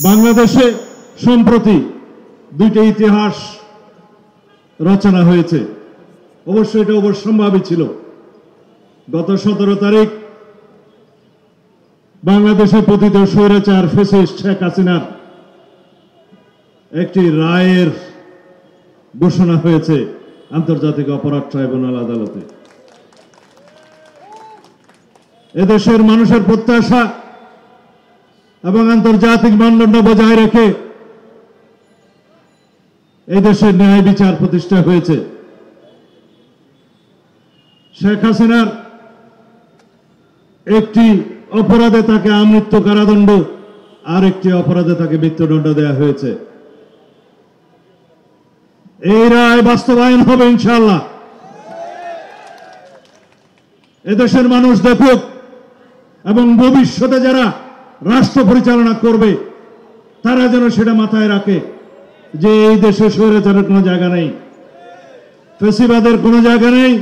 বাংলাদেশে সম্প্রতি দুইটা ইতিহাস রচনা হয়েছে। অবশ্যই এটা অবশ্যম্ভাবী ছিল। গত 17 তারিখ বাংলাদেশে পতিত স্বৈরাচার ফ্যাসিস্ট শেখ হাসিনার একটি রায়ের ঘোষণা হয়েছে আন্তর্জাতিক অপরাধ ট্রাইব্যুনাল আদালতে। এদেশের মানুষের প্রত্যাশা এবং আন্তর্জাতিক মানদণ্ড বজায় রেখে এদেশের ন্যায় বিচার প্রতিষ্ঠা হয়েছে। শেখ হাসিনার একটি অপরাধে তাকে আমৃত্যু কারাদণ্ড, আর একটি অপরাধে তাকে মৃত্যুদণ্ড দেওয়া হয়েছে। এই রায় বাস্তবায়ন হবে ইনশাআল্লাহ। এদেশের মানুষ দেখুক এবং ভবিষ্যতে যারা রাষ্ট্র পরিচালনা করবে তারা যেন সেটা মাথায় রাখে যে এই দেশে স্বৈরাচারের কোনো জায়গা নেই, ফ্যাসিবাদের কোনো জায়গা নেই।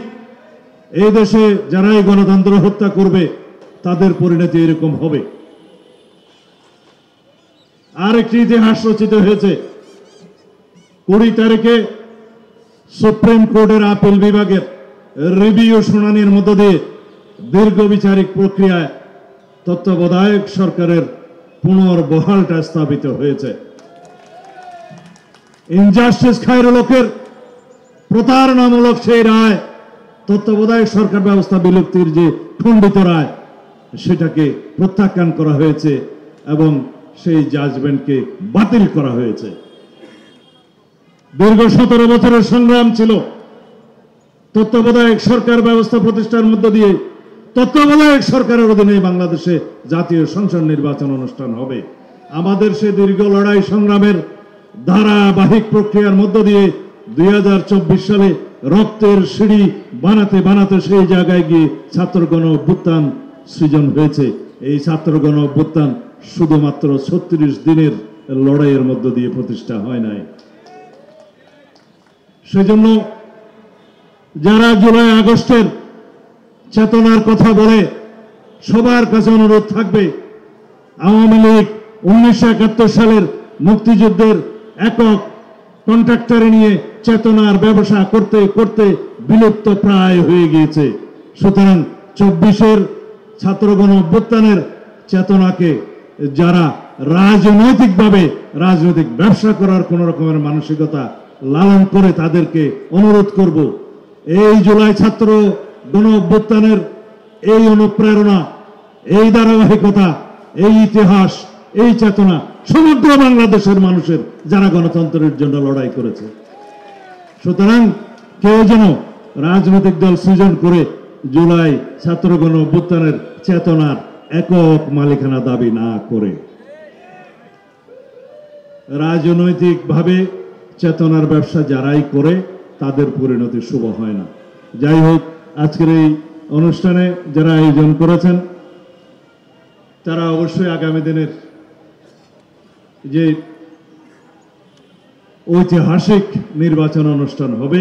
এই দেশে যারাই গণতন্ত্র হত্যা করবে তাদের পরিণতি এরকম হবে। আর একটি ইতিহাস রচিত হয়েছে। 20 তারিখে সুপ্রিম কোর্টের আপিল বিভাগের রিভিউ শুনানির মধ্য দিয়ে দীর্ঘ বিচারিক প্রক্রিয়ায় তত্ত্বাবধায়ক সরকারের পুনর্বহালটা স্থাপিত হয়েছে। ইনজাস্টিস খায়রুলকের প্রতারণামূলক সেই রায়, তত্ত্বাবধায়ক সরকার ব্যবস্থা বিলুপ্তির যে খণ্ডিত রায়, সেটাকে প্রত্যাখ্যান করা হয়েছে এবং সেই জাজমেন্টকে বাতিল করা হয়েছে। দীর্ঘ 17 বছরের সংগ্রাম ছিল তত্ত্বাবধায়ক সরকার ব্যবস্থা প্রতিষ্ঠার মধ্য দিয়ে তত্ত্বাবধায়ক সরকারের অধীনে বাংলাদেশে জাতীয় সংসদ নির্বাচন অনুষ্ঠান হবে। আমাদের সে দীর্ঘ লড়াই সংগ্রামের ধারাবাহিক প্রক্রিয়ার মধ্য দিয়ে 2024 সালে রক্তের সিঁড়ি বানাতে বানাতে সেই জায়গায় গিয়ে ছাত্র গণ অভ্যুত্থান সৃজন হয়েছে। এই ছাত্র গণ অভ্যুত্থান শুধুমাত্র 36 দিনের লড়াইয়ের মধ্য দিয়ে প্রতিষ্ঠা হয় নাই। সেজন্য যারা জুলাই আগস্টের চেতনার কথা বলে সবার কাছে অনুরোধ থাকবে, আওয়ামী লীগ 1971 সালের মুক্তিযুদ্ধের একক কন্ট্রাক্টরে নিয়ে চেতনার ব্যবসা করতে করতে বিলুপ্ত প্রায় হয়ে গিয়েছে। সুতরাং 24-এর ছাত্র গণ অভ্যুত্থানের চেতনাকে যারা রাজনৈতিকভাবে রাজনৈতিক ব্যবসা করার কোন রকমের মানসিকতা লালন করে তাদেরকে অনুরোধ করব, এই জুলাই ছাত্র গণ অভ্যুত্থানের এই অনুপ্রেরণা, এই ধারাবাহিকতা, এই ইতিহাস, এই চেতনা সমগ্র বাংলাদেশের মানুষের যারা গণতন্ত্রের জন্য লড়াই করেছে। সুতরাং কেউ যেন রাজনৈতিক দল সৃজন করে জুলাই ছাত্র গণ অভ্যুত্থানের চেতনার একক মালিকানা দাবি না করে। রাজনৈতিকভাবে চেতনার ব্যবসা যারাই করে তাদের পরিণতি শুভ হয় না। যাই হোক, আজকের এই অনুষ্ঠানে যারা আয়োজন করেছেন তারা অবশ্যই আগামী দিনের যে ঐতিহাসিক নির্বাচন অনুষ্ঠান হবে,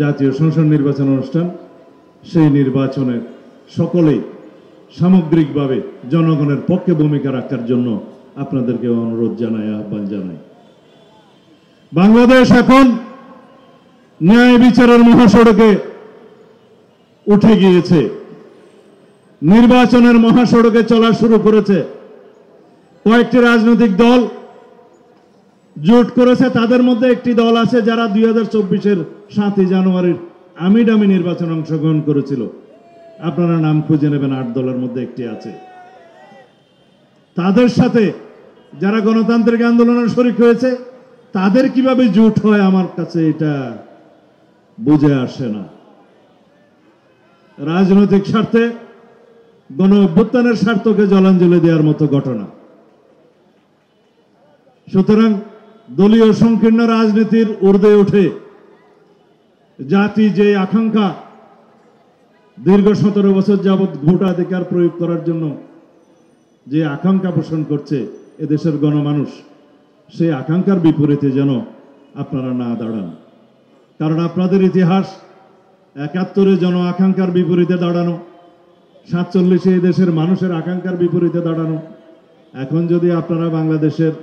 জাতীয় সংসদ নির্বাচন অনুষ্ঠান, সেই নির্বাচনে সকলেই সামগ্রিকভাবে জনগণের পক্ষে ভূমিকা রাখার জন্য আপনাদেরকে অনুরোধ জানাই, আহ্বান জানাই। বাংলাদেশ এখন ন্যায় বিচারের মহাসড়কে উঠে গিয়েছে, নির্বাচনের মহাসড়কে চলা শুরু করেছে। কয়েকটি রাজনৈতিক দল জোট করেছে, তাদের মধ্যে একটি দল আছে যারা 2024-এর 7 জানুয়ারির আমিডামি নির্বাচনে অংশগ্রহণ করেছিল। আপনারা নাম খুঁজে নেবেন, 8 দলের মধ্যে একটি আছে। তাদের সাথে যারা গণতান্ত্রিক আন্দোলনের শরিক হয়েছে তাদের কিভাবে জোট হয় আমার কাছে এটা বুঝে আসে না। রাজনৈতিক স্বার্থে গণ অভ্যুত্থানের স্বার্থকে জলাঞ্জলি দেওয়ার মতো ঘটনা। সুতরাং দলীয় সংকীর্ণ রাজনীতির ঊর্ধ্বে উঠে জাতি যে আকাঙ্ক্ষা দীর্ঘ 17 বছর যাবৎ ভোটাধিকার প্রয়োগ করার জন্য যে আকাঙ্ক্ষা পোষণ করছে এদেশের গণমানুষ, সেই আকাঙ্ক্ষার বিপরীতে যেন আপনারা না দাঁড়ান। কারণ আপনাদের ইতিহাস 71-এ জন আকাঙ্ক্ষার বিপরীতে দাঁড়ানো, 47-এ দেশের মানুষের আকাঙ্ক্ষার বিপরীতে দাঁড়ানো, এখন যদি আপনারা বাংলাদেশের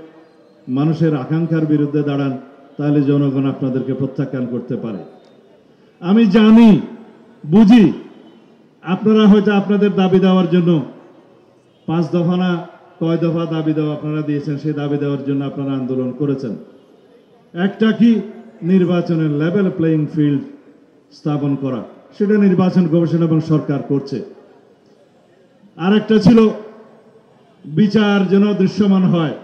মানুষের আকাঙ্ক্ষার বিরুদ্ধে দাঁড়ান, তাহলে জনগণ আপনাদেরকে প্রত্যাখ্যান করতে পারে। আমি জানি, বুঝি, আপনারা হয়তো আপনাদের দাবি দেওয়ার জন্য 5 দফা না কয় দফা দাবি দেওয়া আপনারা দিয়েছেন, সেই দাবি দেওয়ার জন্য আপনারা আন্দোলন করেছেন। একটা কি নির্বাচনের লেভেল প্লেইং ফিল্ড স্থাপন করা, সেটা নির্বাচন কমিশন এবং সরকার করছে। আরেকটা ছিল বিচার যেন দৃশ্যমান হয়।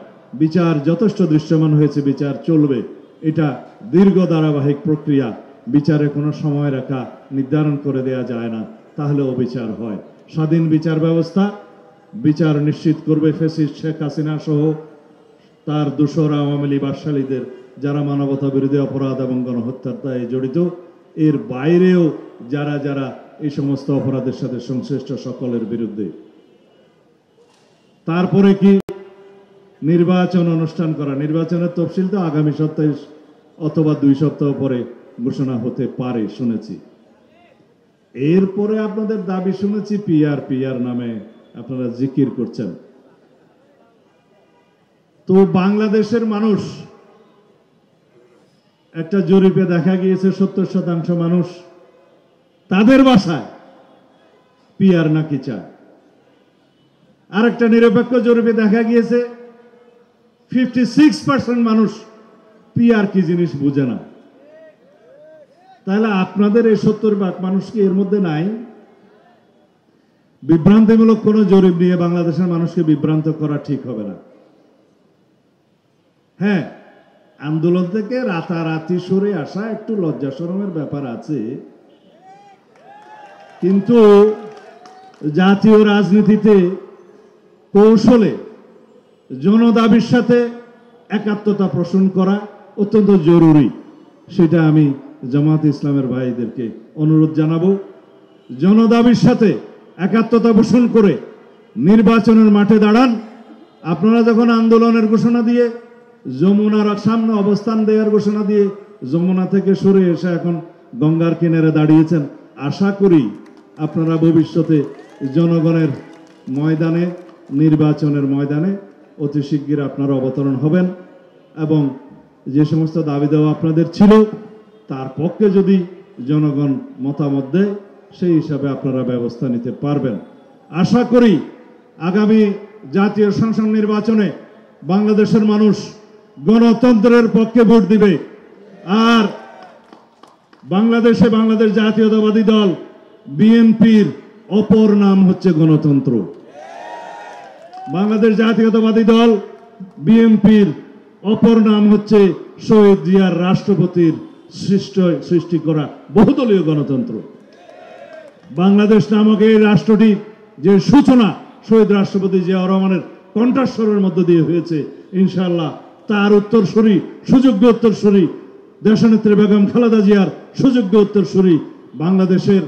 বিচার যথেষ্ট দৃশ্যমান হয়েছে, বিচার চলবে। এটা দীর্ঘ ধারাবাহিক প্রক্রিয়া, বিচারে কোনো সময় রেখা নির্ধারণ করে দেয়া যায় না, তাহলে অবিচার হয়। স্বাধীন বিচার ব্যবস্থা বিচার নিশ্চিত করবে ফ্যাসিস্ট শেখ হাসিনা সহ তার দোসর আওয়ামী লীগ বাদশালীদের যারা মানবতা বিরোধী অপরাধ এবং গণহত্যার দায়ে জড়িত, এর বাইরেও যারা যারা এই সমস্ত অপরাধের সাথে সংশ্লিষ্ট সকলের বিরুদ্ধে। তারপরে কি নির্বাচন অনুষ্ঠান করা। নির্বাচনের তফসিল তো আগামী সপ্তাহে অথবা 2 সপ্তাহ পরে ঘোষণা হতে পারে শুনেছি। এরপরে আপনাদের দাবি শুনেছি পিআর নামে আপনারা জিকির করছেন। তো বাংলাদেশের মানুষ, একটা জরিপে দেখা গিয়েছে 70% মানুষ তাদের ভাষায় পিআর নাকি চায়। আরেকটা নিরপেক্ষ জরিপে দেখা গিয়েছে 56% মানুষ পিআর কি জিনিস বুঝে না। তাহলে আপনাদের এই 70% মানুষ কি এর মধ্যে নাই? বিভ্রান্তিমূলক কোন জরিপ নিয়ে বাংলাদেশের মানুষকে বিভ্রান্ত করা ঠিক হবে না। হ্যাঁ, আন্দোলন থেকে রাতারাতি সরে আসা একটু লজ্জা শরমের ব্যাপার আছে, কিন্তু জাতীয় রাজনীতিতে কৌশলে জনদাবির সাথে একাত্মতা পোষণ করা অত্যন্ত জরুরি। সেটা আমি জামাত ইসলামের ভাইদেরকে অনুরোধ জানাবো, জনদাবির সাথে একাত্মতা পোষণ করে নির্বাচনের মাঠে দাঁড়ান। আপনারা যখন আন্দোলনের ঘোষণা দিয়ে যমুনার সামনে অবস্থান দেওয়ার ঘোষণা দিয়ে যমুনা থেকে সরে এসে এখন গঙ্গার কিনারে দাঁড়িয়েছেন, আশা করি আপনারা ভবিষ্যতে জনগণের ময়দানে, নির্বাচনের ময়দানে অতি শিগগির আপনারা অবতরণ হবেন এবং যে সমস্ত দাবি দেওয়া আপনাদের ছিল তার পক্ষে যদি জনগণ মতামত দেয়, সেই হিসাবে আপনারা ব্যবস্থা নিতে পারবেন। আশা করি আগামী জাতীয় সংসদ নির্বাচনে বাংলাদেশের মানুষ গণতন্ত্রের পক্ষে ভোট দিবে। আর বাংলাদেশ জাতীয়তাবাদী দল বিএনপির অপর নাম হচ্ছে গণতন্ত্র। বাংলাদেশ জাতীয়তাবাদী দল বিএনপির অপর নাম হচ্ছে শহীদ জিয়ার রাষ্ট্রপতির সৃষ্টি করা বহুদলীয় গণতন্ত্র। বাংলাদেশ নামক এই রাষ্ট্রটি যে সূচনা শহীদ রাষ্ট্রপতি জিয়াউর রহমানের কণ্ঠস্বরের মধ্য দিয়ে হয়েছে, ইনশাআল্লাহ তার উত্তরসূরি, সুযোগ্য উত্তরসূরি দেশনেত্রী বেগম খালেদা জিয়ার সুযোগ্য উত্তরসূরি বাংলাদেশের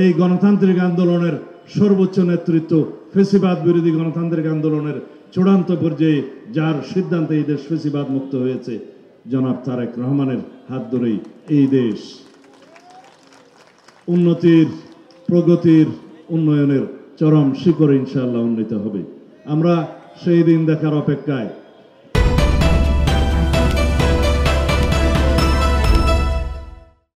এই গণতান্ত্রিক আন্দোলনের সর্বোচ্চ নেতৃত্ব, ফেসিবাদ বিরোধী গণতান্ত্রিক আন্দোলনের চূড়ান্ত পর্যায়ে যার সিদ্ধান্তে এই দেশ ফেসিবাদ মুক্ত হয়েছে, জনাব তারেক রহমানের হাত ধরেই এই দেশ উন্নতির, প্রগতির, উন্নয়নের চরম শিখরে ইনশাআল্লাহ উন্নীত হবে। আমরা সেই দিন দেখার অপেক্ষায়।